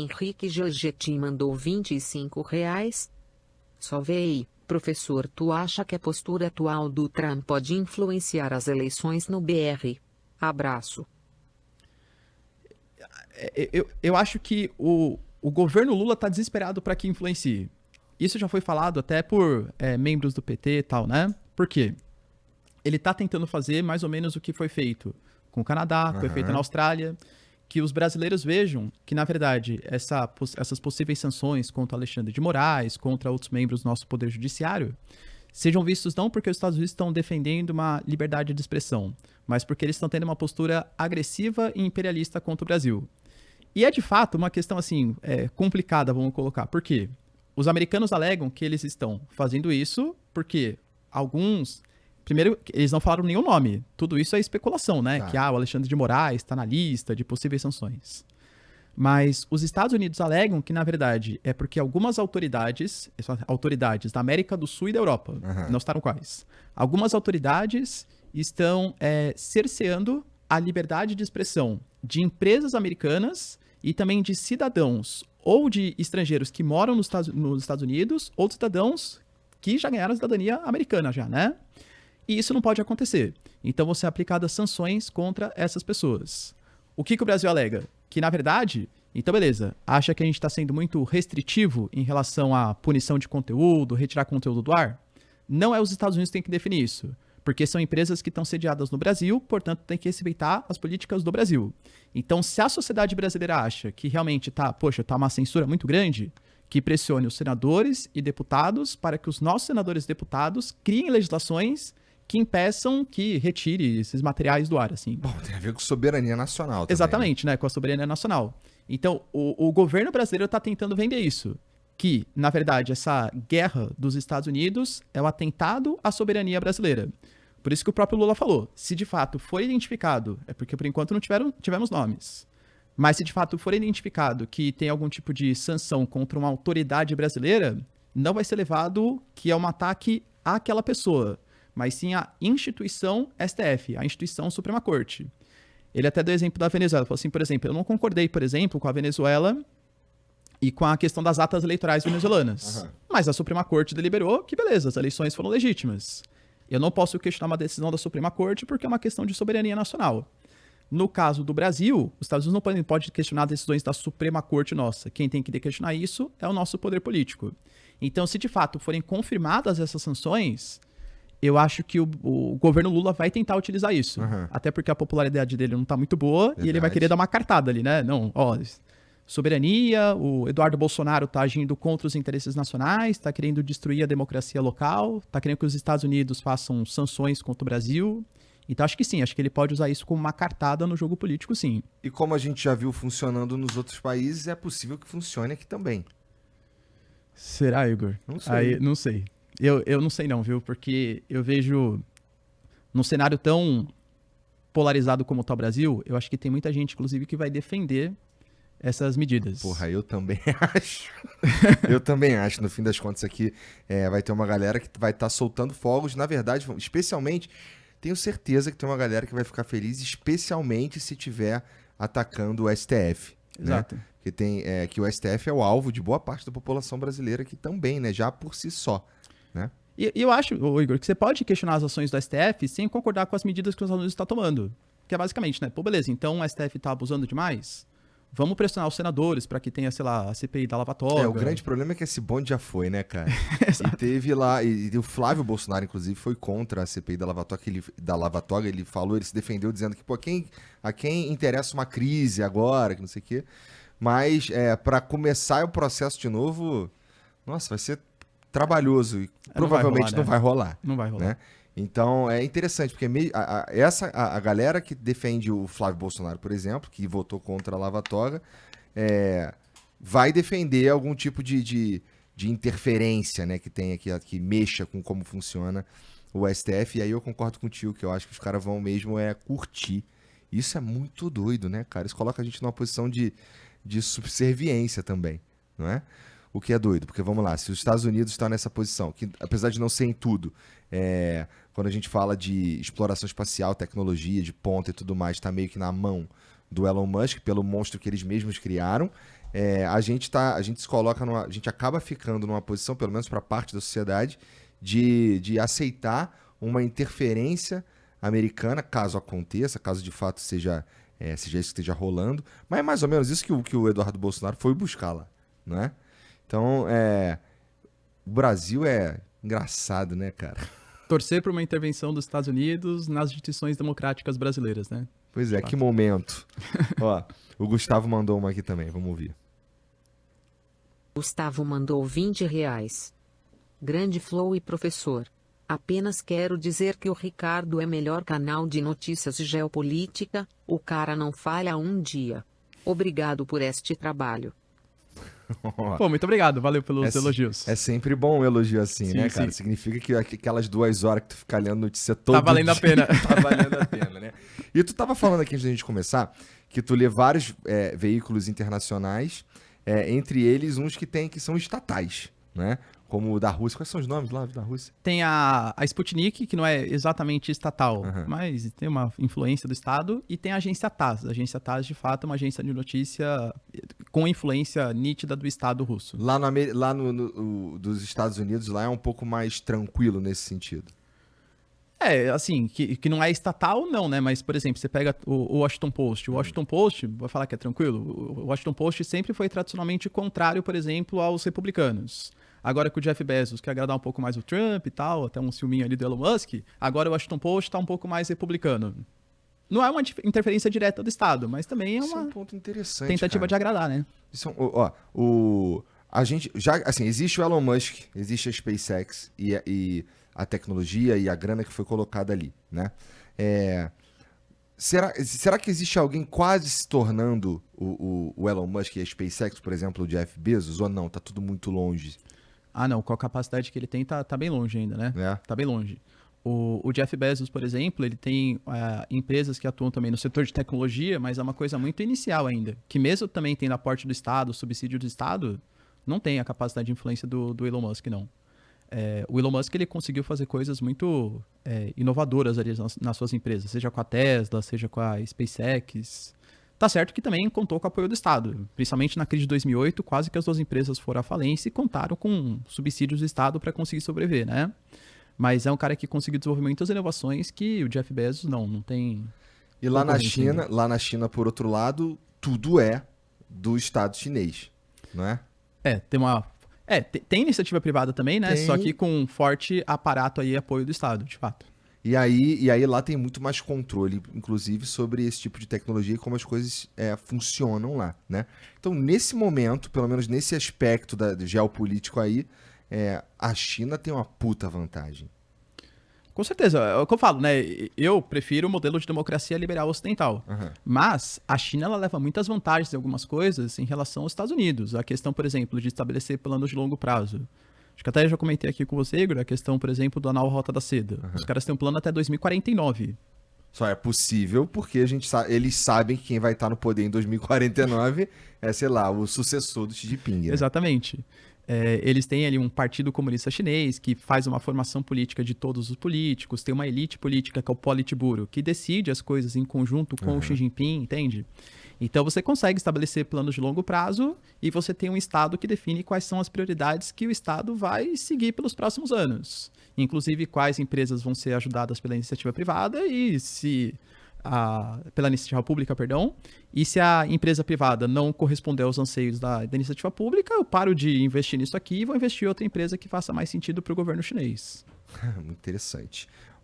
Henrique Giorgetti mandou R$ 25. Só véi, professor, tu acha que a postura atual do Trump pode influenciar as eleições no BR? Abraço. Eu acho que o governo Lula tá desesperado para que influencie. Isso já foi falado até por membros do PT e tal, né? Por quê? Ele tá tentando fazer mais ou menos o que foi feito com o Canadá, que foi feito na Austrália, que os brasileiros vejam que, na verdade, essas possíveis sanções contra Alexandre de Moraes, contra outros membros do nosso Poder Judiciário, sejam vistos não porque os Estados Unidos estão defendendo uma liberdade de expressão, mas porque eles estão tendo uma postura agressiva e imperialista contra o Brasil. E é, de fato, uma questão, assim, complicada, vamos colocar. Por quê? Os americanos alegam que eles estão fazendo isso porque alguns... Primeiro, eles não falaram nenhum nome. Tudo isso é especulação, né? Tá. Que o Alexandre de Moraes está na lista de possíveis sanções. Mas os Estados Unidos alegam que, na verdade, é porque algumas autoridades da América do Sul e da Europa, não citaram quais, algumas autoridades estão cerceando a liberdade de expressão de empresas americanas e também de cidadãos ou de estrangeiros que moram nos Estados Unidos ou de cidadãos que já ganharam a cidadania americana já, né? E isso não pode acontecer. Então vão ser aplicadas sanções contra essas pessoas. O que o Brasil alega? Que, na verdade, então beleza, acha que a gente está sendo muito restritivo em relação à punição de conteúdo, retirar conteúdo do ar? Não é os Estados Unidos que têm que definir isso. Porque são empresas que estão sediadas no Brasil, portanto tem que respeitar as políticas do Brasil. Então, se a sociedade brasileira acha que realmente tá uma censura muito grande, que pressione os senadores e deputados para que os nossos senadores e deputados criem legislações que impeçam que retire esses materiais do ar, assim. Bom, tem a ver com soberania nacional também. Exatamente, né? Com a soberania nacional. Então, o governo brasileiro está tentando vender isso. Que, na verdade, essa guerra dos Estados Unidos é um atentado à soberania brasileira. Por isso que o próprio Lula falou. Se de fato for identificado, é porque por enquanto não tivemos nomes, mas se de fato for identificado que tem algum tipo de sanção contra uma autoridade brasileira, não vai ser levado que é um ataque àquela pessoa, mas sim à instituição STF, a instituição Suprema Corte. Ele até deu exemplo da Venezuela. Falou assim, por exemplo, eu não concordei, por exemplo, com a Venezuela e com a questão das atas eleitorais venezuelanas. Mas a Suprema Corte deliberou que, beleza, as eleições foram legítimas. Eu não posso questionar uma decisão da Suprema Corte porque é uma questão de soberania nacional. No caso do Brasil, os Estados Unidos não podem questionar decisões da Suprema Corte nossa. Quem tem que questionar isso é o nosso poder político. Então, se de fato forem confirmadas essas sanções, eu acho que o governo Lula vai tentar utilizar isso. Até porque a popularidade dele não está muito boa. Verdade. E ele vai querer dar uma cartada ali, né? Não, soberania, o Eduardo Bolsonaro está agindo contra os interesses nacionais, está querendo destruir a democracia local, está querendo que os Estados Unidos façam sanções contra o Brasil. Então acho que sim, acho que ele pode usar isso como uma cartada no jogo político, sim. E como a gente já viu funcionando nos outros países, é possível que funcione aqui também. Será, Igor? Não sei. Aí, não sei. Eu não sei não, viu? Porque eu vejo num cenário tão polarizado como está o Brasil, eu acho que tem muita gente, inclusive, que vai defender essas medidas. Porra, eu também acho. Eu também acho. No fim das contas aqui, vai ter uma galera que vai estar soltando fogos. Na verdade, especialmente, tenho certeza que tem uma galera que vai ficar feliz, especialmente se estiver atacando o STF. Exato. Né? Que o STF é o alvo de boa parte da população brasileira aqui também, né? Já por si só, né? E eu acho, Igor, que você pode questionar as ações do STF sem concordar com as medidas que os Estados Unidos estão tomando. Que é basicamente, né? Pô, beleza, então o STF está abusando demais? Vamos pressionar os senadores para que tenha, sei lá, a CPI da Lava Toga. O grande problema é que esse bonde já foi, né, cara? E teve lá... E o Flávio Bolsonaro, inclusive, foi contra a CPI da Lava Toga. Ele falou, ele se defendeu dizendo que, pô, a quem interessa uma crise agora, que não sei o quê. Mas, para começar o processo de novo, nossa, vai ser trabalhoso e provavelmente não vai rolar. Não vai rolar. Né? Então, é interessante, porque a galera que defende o Flávio Bolsonaro, por exemplo, que votou contra a Lava Toga, vai defender algum tipo de interferência, né, que tem aqui, que mexa com como funciona o STF. E aí eu concordo contigo, que eu acho que os caras vão mesmo curtir. Isso é muito doido, né, cara? Isso coloca a gente numa posição de subserviência também, não é? O que é doido, porque vamos lá, se os Estados Unidos estão nessa posição, que apesar de não ser em tudo, quando a gente fala de exploração espacial, tecnologia de ponta e tudo mais, está meio que na mão do Elon Musk, pelo monstro que eles mesmos criaram, a gente se coloca a gente acaba ficando numa posição, pelo menos para parte da sociedade, de aceitar uma interferência americana, caso aconteça, caso de fato seja isso que esteja rolando, mas é mais ou menos isso que o Eduardo Bolsonaro foi buscar lá, não é? Então, o Brasil é engraçado, né, cara? Torcer por uma intervenção dos Estados Unidos nas instituições democráticas brasileiras, né? Pois é, que momento. Ó, o Gustavo mandou uma aqui também, vamos ouvir. Gustavo mandou R$20. Grande Flow e professor. Apenas quero dizer que o Ricardo é melhor canal de notícias e geopolítica, o cara não falha um dia. Obrigado por este trabalho. Pô, muito obrigado, valeu pelos elogios. É sempre bom um elogio assim, Sim, né, cara? sim. Significa que aquelas 2 horas que tu fica lendo notícia todo Tá valendo a pena. Tá valendo a pena, né? E tu tava falando aqui antes da gente começar, que tu lê vários veículos internacionais, entre eles uns que são estatais, né? Como o da Rússia. Quais são os nomes lá da Rússia? Tem a Sputnik, que não é exatamente estatal, Uhum. mas tem uma influência do Estado, e tem a agência TASS. A agência TASS, de fato, é uma agência de notícia com influência nítida do Estado russo. Lá dos Estados Unidos, lá é um pouco mais tranquilo nesse sentido. Assim, que não é estatal, não, né? Mas, por exemplo, você pega o Washington Post. O Washington Post, vai falar que é tranquilo, o Washington Post sempre foi tradicionalmente contrário, por exemplo, aos republicanos. Agora que o Jeff Bezos quer agradar um pouco mais o Trump e tal, até um ciúminho ali do Elon Musk, agora o Washington Post tá um pouco mais republicano. Não é uma interferência direta do Estado, mas também é Isso é uma um ponto interessante, tentativa cara. de agradar, né? Isso, a gente já, assim, existe o Elon Musk, existe a SpaceX e a tecnologia e a grana que foi colocada ali, né? Será que existe alguém quase se tornando o Elon Musk e a SpaceX, por exemplo, o Jeff Bezos, ou não? Tá tudo muito longe, Ah, não, com a capacidade que ele tem, tá bem longe ainda, né? né? Tá bem longe. O Jeff Bezos, por exemplo, ele tem empresas que atuam também no setor de tecnologia, mas é uma coisa muito inicial ainda. Que mesmo também tendo aporte do Estado, subsídio do Estado, não tem a capacidade de influência do Elon Musk, não. O Elon Musk ele conseguiu fazer coisas muito inovadoras ali nas suas empresas, seja com a Tesla, seja com a SpaceX. Tá certo que também contou com o apoio do Estado, principalmente na crise de 2008, quase que as 2 empresas foram à falência e contaram com subsídios do Estado para conseguir sobreviver, né? Mas é um cara que conseguiu desenvolver muitas inovações que o Jeff Bezos não tem. E lá na concorrência China, ainda. por outro lado, tudo é do Estado chinês, não é? Tem iniciativa privada também, né? Tem. Só que com um forte aparato aí, apoio do Estado, de fato. E aí lá tem muito mais controle, inclusive, sobre esse tipo de tecnologia e como as coisas funcionam lá, né? Então, nesse momento, pelo menos nesse aspecto do geopolítico aí, a China tem uma puta vantagem. Com certeza, é o que eu falo, né? Eu prefiro o modelo de democracia liberal ocidental. Uhum. Mas a China ela leva muitas vantagens em algumas coisas em relação aos Estados Unidos. A questão, por exemplo, de estabelecer planos de longo prazo. Acho que até já comentei aqui com você, Igor, a questão, por exemplo, do anal Rota da Seda. Uhum. Os caras têm um plano até 2049. Só é possível porque eles sabem que quem vai estar no poder em 2049 é, sei lá, o sucessor do Xi Jinping. Né? Exatamente. Eles têm ali um partido comunista chinês que faz uma formação política de todos os políticos, tem uma elite política que é o Politburo, que decide as coisas em conjunto com o Xi Jinping, entende? Então você consegue estabelecer planos de longo prazo e você tem um Estado que define quais são as prioridades que o Estado vai seguir pelos próximos anos. Inclusive quais empresas vão ser ajudadas pela iniciativa privada e pela iniciativa pública, perdão, e se a empresa privada não corresponder aos anseios da iniciativa pública, eu paro de investir nisso aqui e vou investir em outra empresa que faça mais sentido para o governo chinês. Muito interessante.